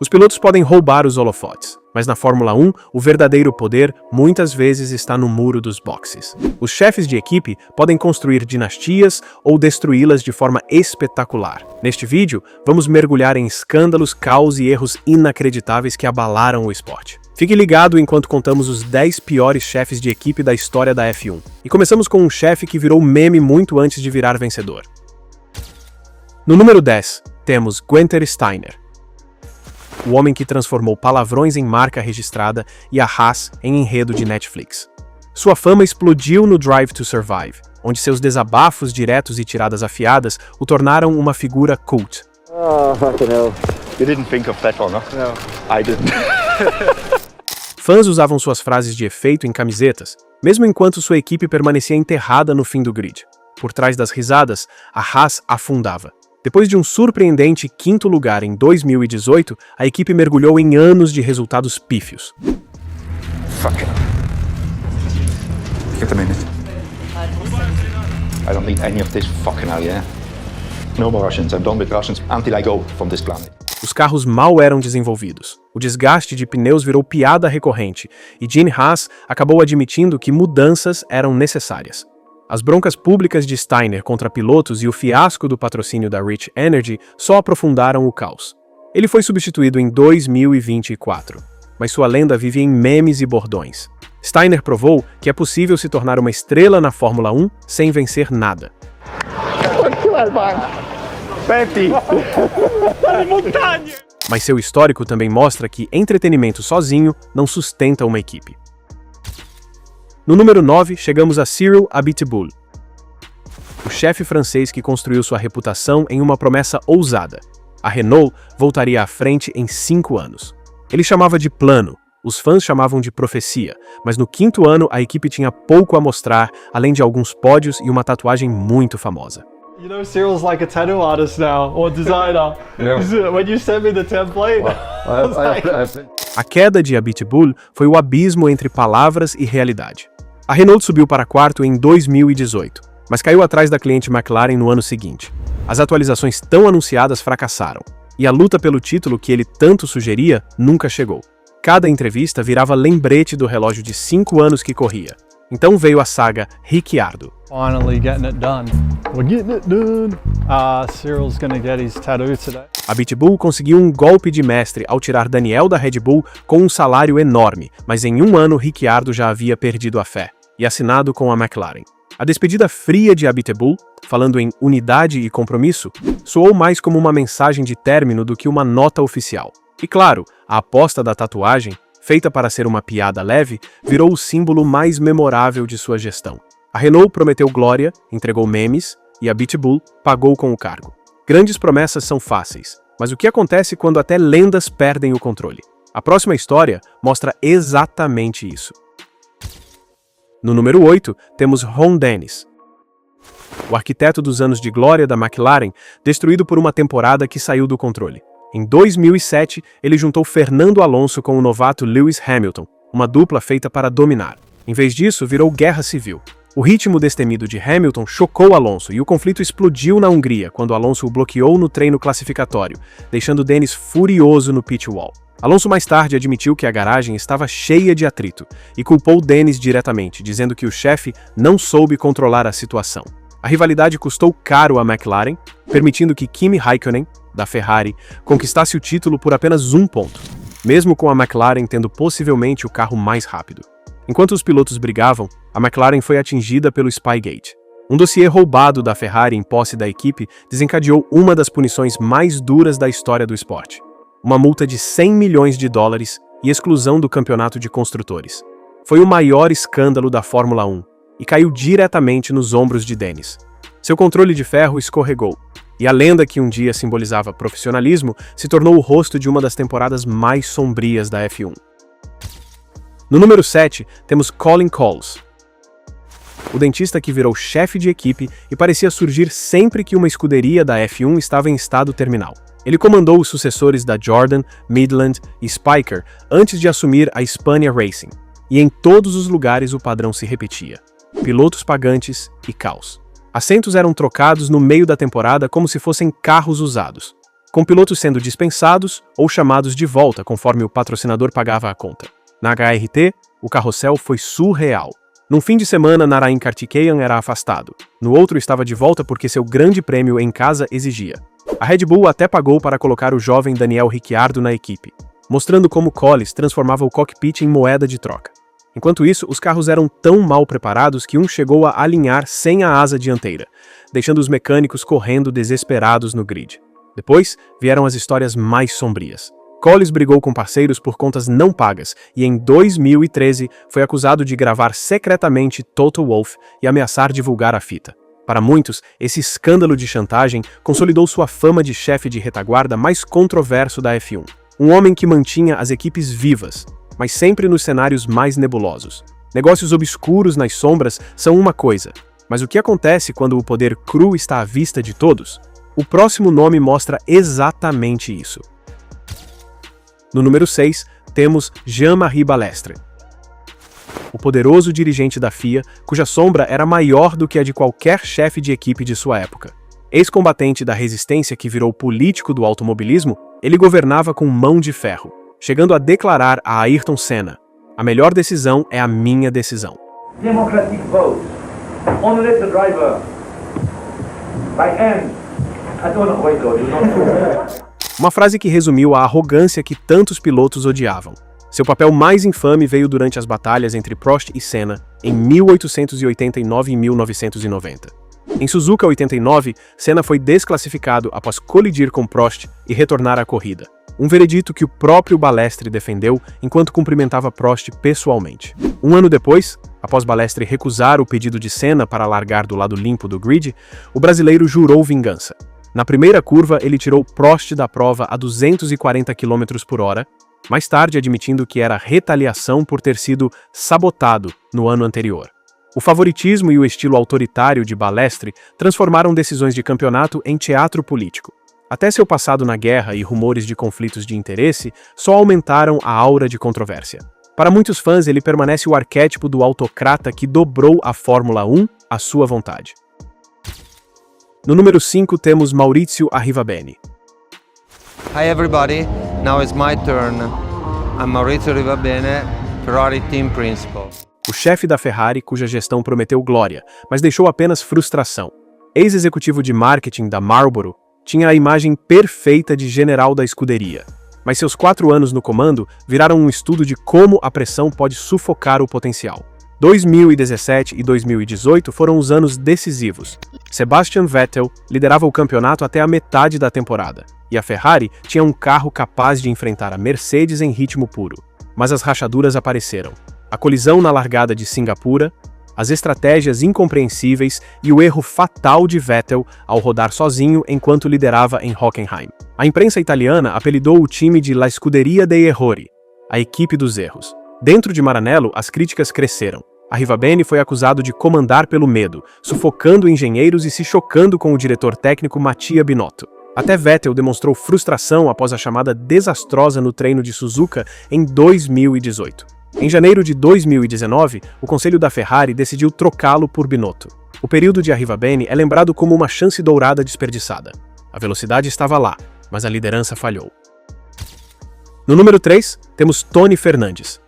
Os pilotos podem roubar os holofotes, mas na Fórmula 1, o verdadeiro poder muitas vezes está no muro dos boxes. Os chefes de equipe podem construir dinastias ou destruí-las de forma espetacular. Neste vídeo, vamos mergulhar em escândalos, caos e erros inacreditáveis que abalaram o esporte. Fique ligado enquanto contamos os 10 piores chefes de equipe da história da F1. E começamos com um chefe que virou meme muito antes de virar vencedor. No número 10, temos Günther Steiner, o homem que transformou palavrões em marca registrada e a Haas em enredo de Netflix. Sua fama explodiu no Drive to Survive, onde seus desabafos diretos e tiradas afiadas o tornaram uma figura cult. Oh, fucking hell. You didn't think of that one, no? No, I didn't. Fãs usavam suas frases de efeito em camisetas, mesmo enquanto sua equipe permanecia enterrada no fim do grid. Por trás das risadas, a Haas afundava. Depois de um surpreendente quinto lugar em 2018, a equipe mergulhou em anos de resultados pífios. Fuck it. Get a minute. I don't need any of this fucking hell, yeah? No more Russians. I'm done with Russians until I go from this planet. Os carros mal eram desenvolvidos. O desgaste de pneus virou piada recorrente, e Gene Haas acabou admitindo que mudanças eram necessárias. As broncas públicas de Steiner contra pilotos e o fiasco do patrocínio da Rich Energy só aprofundaram o caos. Ele foi substituído em 2024, mas sua lenda vive em memes e bordões. Steiner provou que é possível se tornar uma estrela na Fórmula 1 sem vencer nada. Mas seu histórico também mostra que entretenimento sozinho não sustenta uma equipe. No número 9, chegamos a Cyril Abiteboul, o chefe francês que construiu sua reputação em uma promessa ousada. A Renault voltaria à frente em 5 anos. Ele chamava de plano, os fãs chamavam de profecia, mas no quinto ano a equipe tinha pouco a mostrar, além de alguns pódios e uma tatuagem muito famosa. You know, Cyril's like a tattoo artist now, or designer. Yeah. When you sent me the template, A queda de Abiteboul foi o abismo entre palavras e realidade. A Renault subiu para quarto em 2018, mas caiu atrás da cliente McLaren no ano seguinte. As atualizações tão anunciadas fracassaram, e a luta pelo título que ele tanto sugeria nunca chegou. Cada entrevista virava lembrete do relógio de 5 anos que corria. Então veio a saga Ricciardo. Finally getting it done. We're getting it done. Cyril's gonna get his tattoo today. Abiteboul conseguiu um golpe de mestre ao tirar Daniel da Red Bull com um salário enorme, mas em um ano Ricciardo já havia perdido a fé e assinado com a McLaren. A despedida fria de Abiteboul, falando em unidade e compromisso, soou mais como uma mensagem de término do que uma nota oficial. E claro, a aposta da tatuagem, feita para ser uma piada leve, virou o símbolo mais memorável de sua gestão. A Renault prometeu glória, entregou memes, e Abiteboul pagou com o cargo. Grandes promessas são fáceis, mas o que acontece quando até lendas perdem o controle? A próxima história mostra exatamente isso. No número 8, temos Ron Dennis, o arquiteto dos anos de glória da McLaren, destruído por uma temporada que saiu do controle. Em 2007, ele juntou Fernando Alonso com o novato Lewis Hamilton, uma dupla feita para dominar. Em vez disso, virou guerra civil. O ritmo destemido de Hamilton chocou Alonso e o conflito explodiu na Hungria quando Alonso o bloqueou no treino classificatório, deixando Dennis furioso no pit wall. Alonso mais tarde admitiu que a garagem estava cheia de atrito e culpou Dennis diretamente, dizendo que o chefe não soube controlar a situação. A rivalidade custou caro à McLaren, permitindo que Kimi Raikkonen, da Ferrari, conquistasse o título por apenas 1 ponto, mesmo com a McLaren tendo possivelmente o carro mais rápido. Enquanto os pilotos brigavam, a McLaren foi atingida pelo Spygate. Um dossiê roubado da Ferrari em posse da equipe desencadeou uma das punições mais duras da história do esporte. Uma multa de 100 milhões de dólares e exclusão do campeonato de construtores. Foi o maior escândalo da Fórmula 1 e caiu diretamente nos ombros de Dennis. Seu controle de ferro escorregou, e a lenda que um dia simbolizava profissionalismo se tornou o rosto de uma das temporadas mais sombrias da F1. No número 7, temos Colin Coles, o dentista que virou chefe de equipe e parecia surgir sempre que uma escuderia da F1 estava em estado terminal. Ele comandou os sucessores da Jordan, Midland e Spyker antes de assumir a Hispania Racing, e em todos os lugares o padrão se repetia: pilotos pagantes e caos. Assentos eram trocados no meio da temporada como se fossem carros usados. com pilotos sendo dispensados ou chamados de volta conforme o patrocinador pagava a conta. Na HRT, o carrossel foi surreal. Num fim de semana, Narain Karthikeyan era afastado. No outro, estava de volta porque seu grande prêmio em casa exigia. A Red Bull até pagou para colocar o jovem Daniel Ricciardo na equipe, mostrando como Collis transformava o cockpit em moeda de troca. Enquanto isso, os carros eram tão mal preparados que um chegou a alinhar sem a asa dianteira, deixando os mecânicos correndo desesperados no grid. Depois, vieram as histórias mais sombrias. Collis brigou com parceiros por contas não pagas e, em 2013, foi acusado de gravar secretamente Toto Wolff e ameaçar divulgar a fita. Para muitos, esse escândalo de chantagem consolidou sua fama de chefe de retaguarda mais controverso da F1. Um homem que mantinha as equipes vivas, mas sempre nos cenários mais nebulosos. Negócios obscuros nas sombras são uma coisa, mas o que acontece quando o poder cru está à vista de todos? O próximo nome mostra exatamente isso. No número 6, temos Jean-Marie Balestre, o poderoso dirigente da FIA, cuja sombra era maior do que a de qualquer chefe de equipe de sua época. Ex-combatente da resistência que virou político do automobilismo, ele governava com mão de ferro, chegando a declarar a Ayrton Senna: "A melhor decisão é a minha decisão." Democratic vote. Only let the driver by hand. I don't know, wait, you know. Uma frase que resumiu a arrogância que tantos pilotos odiavam. Seu papel mais infame veio durante as batalhas entre Prost e Senna, em 1889 e 1990. Em Suzuka 89, Senna foi desclassificado após colidir com Prost e retornar à corrida. Um veredito que o próprio Balestre defendeu enquanto cumprimentava Prost pessoalmente. Um ano depois, após Balestre recusar o pedido de Senna para largar do lado limpo do grid, o brasileiro jurou vingança. Na primeira curva, ele tirou Prost da prova a 240 km por hora, mais tarde admitindo que era retaliação por ter sido sabotado no ano anterior. O favoritismo e o estilo autoritário de Balestre transformaram decisões de campeonato em teatro político. Até seu passado na guerra e rumores de conflitos de interesse só aumentaram a aura de controvérsia. Para muitos fãs, ele permanece o arquétipo do autocrata que dobrou a Fórmula 1 à sua vontade. No número 5 temos Maurizio Arrivabene. Hi everybody, now it's my turn. I'm Maurizio Arrivabene, Ferrari Team Principal. O chefe da Ferrari, cuja gestão prometeu glória, mas deixou apenas frustração. Ex-executivo de marketing da Marlboro, tinha a imagem perfeita de general da escuderia. Mas seus 4 anos no comando viraram um estudo de como a pressão pode sufocar o potencial. 2017 e 2018 foram os anos decisivos. Sebastian Vettel liderava o campeonato até a metade da temporada, e a Ferrari tinha um carro capaz de enfrentar a Mercedes em ritmo puro. Mas as rachaduras apareceram. A colisão na largada de Singapura, as estratégias incompreensíveis e o erro fatal de Vettel ao rodar sozinho enquanto liderava em Hockenheim. A imprensa italiana apelidou o time de La Scuderia dei Errori, a equipe dos erros. Dentro de Maranello, as críticas cresceram. Arrivabene foi acusado de comandar pelo medo, sufocando engenheiros e se chocando com o diretor técnico Mattia Binotto. Até Vettel demonstrou frustração após a chamada desastrosa no treino de Suzuka em 2018. Em janeiro de 2019, o conselho da Ferrari decidiu trocá-lo por Binotto. O período de Arrivabene é lembrado como uma chance dourada desperdiçada. A velocidade estava lá, mas a liderança falhou. No número 3, temos Tony Fernandes,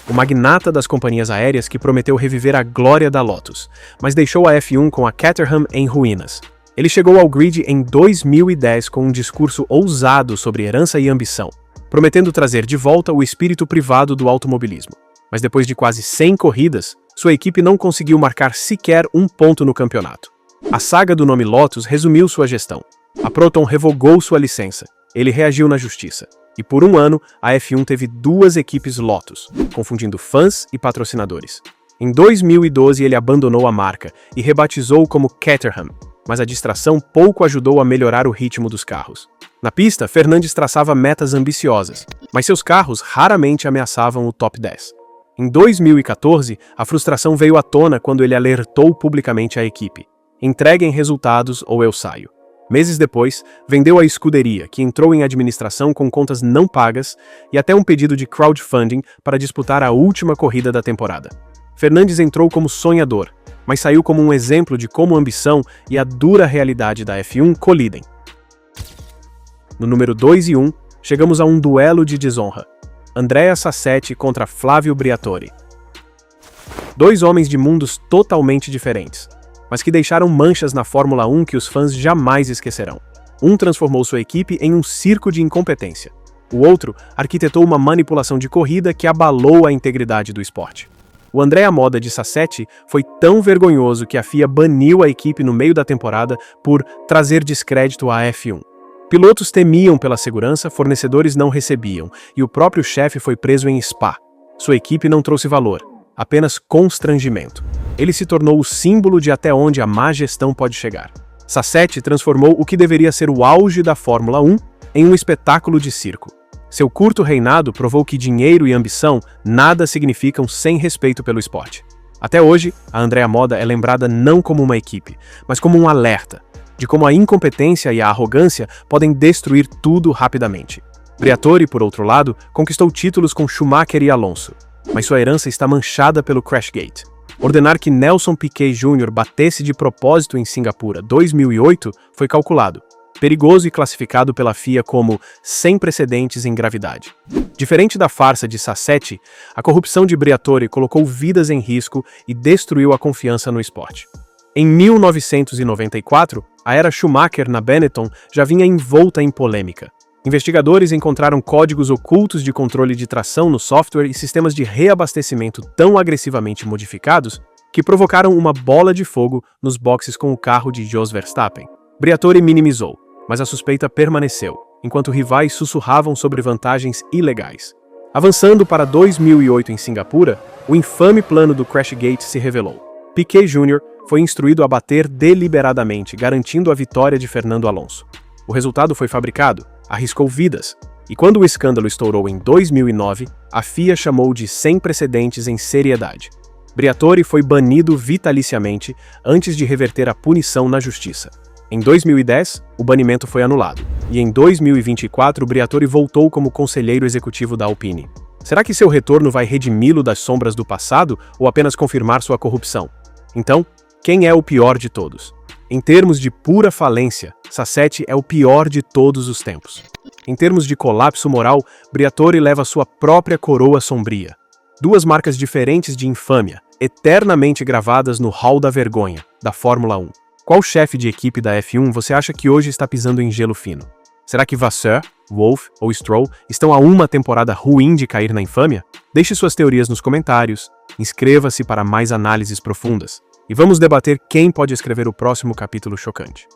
o magnata das companhias aéreas que prometeu reviver a glória da Lotus, mas deixou a F1 com a Caterham em ruínas. Ele chegou ao grid em 2010 com um discurso ousado sobre herança e ambição, prometendo trazer de volta o espírito privado do automobilismo. Mas depois de quase 100 corridas, sua equipe não conseguiu marcar sequer um ponto no campeonato. A saga do nome Lotus resumiu sua gestão. A Proton revogou sua licença. Ele reagiu na justiça. E por um ano, a F1 teve 2 equipes Lotus, confundindo fãs e patrocinadores. Em 2012, ele abandonou a marca e rebatizou como Caterham, mas a distração pouco ajudou a melhorar o ritmo dos carros. Na pista, Fernandes traçava metas ambiciosas, mas seus carros raramente ameaçavam o top 10. Em 2014, a frustração veio à tona quando ele alertou publicamente a equipe: "Entreguem resultados ou eu saio." Meses depois, vendeu a escuderia, que entrou em administração com contas não pagas e até um pedido de crowdfunding para disputar a última corrida da temporada. Fernandes entrou como sonhador, mas saiu como um exemplo de como a ambição e a dura realidade da F1 colidem. No número 2 e 1, chegamos a um duelo de desonra. Andrea Sassetti contra Flávio Briatore. Dois homens de mundos totalmente diferentes, mas que deixaram manchas na Fórmula 1 que os fãs jamais esquecerão. Um transformou sua equipe em um circo de incompetência. O outro arquitetou uma manipulação de corrida que abalou a integridade do esporte. O Andrea Moda de Sassetti foi tão vergonhoso que a FIA baniu a equipe no meio da temporada por trazer descrédito à F1. Pilotos temiam pela segurança, fornecedores não recebiam, e o próprio chefe foi preso em Spa. Sua equipe não trouxe valor, apenas constrangimento. Ele se tornou o símbolo de até onde a má gestão pode chegar. Sassetti transformou o que deveria ser o auge da Fórmula 1 em um espetáculo de circo. Seu curto reinado provou que dinheiro e ambição nada significam sem respeito pelo esporte. Até hoje, a Andrea Moda é lembrada não como uma equipe, mas como um alerta de como a incompetência e a arrogância podem destruir tudo rapidamente. Briatore, por outro lado, conquistou títulos com Schumacher e Alonso, mas sua herança está manchada pelo Crashgate. Ordenar que Nelson Piquet Jr. batesse de propósito em Singapura 2008 foi calculado, perigoso e classificado pela FIA como sem precedentes em gravidade. Diferente da farsa de Sassetti, a corrupção de Briatore colocou vidas em risco e destruiu a confiança no esporte. Em 1994, a era Schumacher na Benetton já vinha envolta em polêmica. Investigadores encontraram códigos ocultos de controle de tração no software e sistemas de reabastecimento tão agressivamente modificados que provocaram uma bola de fogo nos boxes com o carro de Jos Verstappen. Briatore minimizou, mas a suspeita permaneceu, enquanto rivais sussurravam sobre vantagens ilegais. Avançando para 2008 em Singapura, o infame plano do Crashgate se revelou. Piquet Jr. foi instruído a bater deliberadamente, garantindo a vitória de Fernando Alonso. O resultado foi fabricado, arriscou vidas, e quando o escândalo estourou em 2009, a FIA chamou de sem precedentes em seriedade. Briatore foi banido vitaliciamente antes de reverter a punição na justiça. Em 2010, o banimento foi anulado, e em 2024 Briatore voltou como conselheiro executivo da Alpine. Será que seu retorno vai redimi-lo das sombras do passado ou apenas confirmar sua corrupção? Então, quem é o pior de todos? Em termos de pura falência, Sassetti é o pior de todos os tempos. Em termos de colapso moral, Briatore leva sua própria coroa sombria. Duas marcas diferentes de infâmia, eternamente gravadas no hall da vergonha, da Fórmula 1. Qual chefe de equipe da F1 você acha que hoje está pisando em gelo fino? Será que Vasseur, Wolff ou Stroll estão a uma temporada ruim de cair na infâmia? Deixe suas teorias nos comentários, inscreva-se para mais análises profundas. E vamos debater quem pode escrever o próximo capítulo chocante.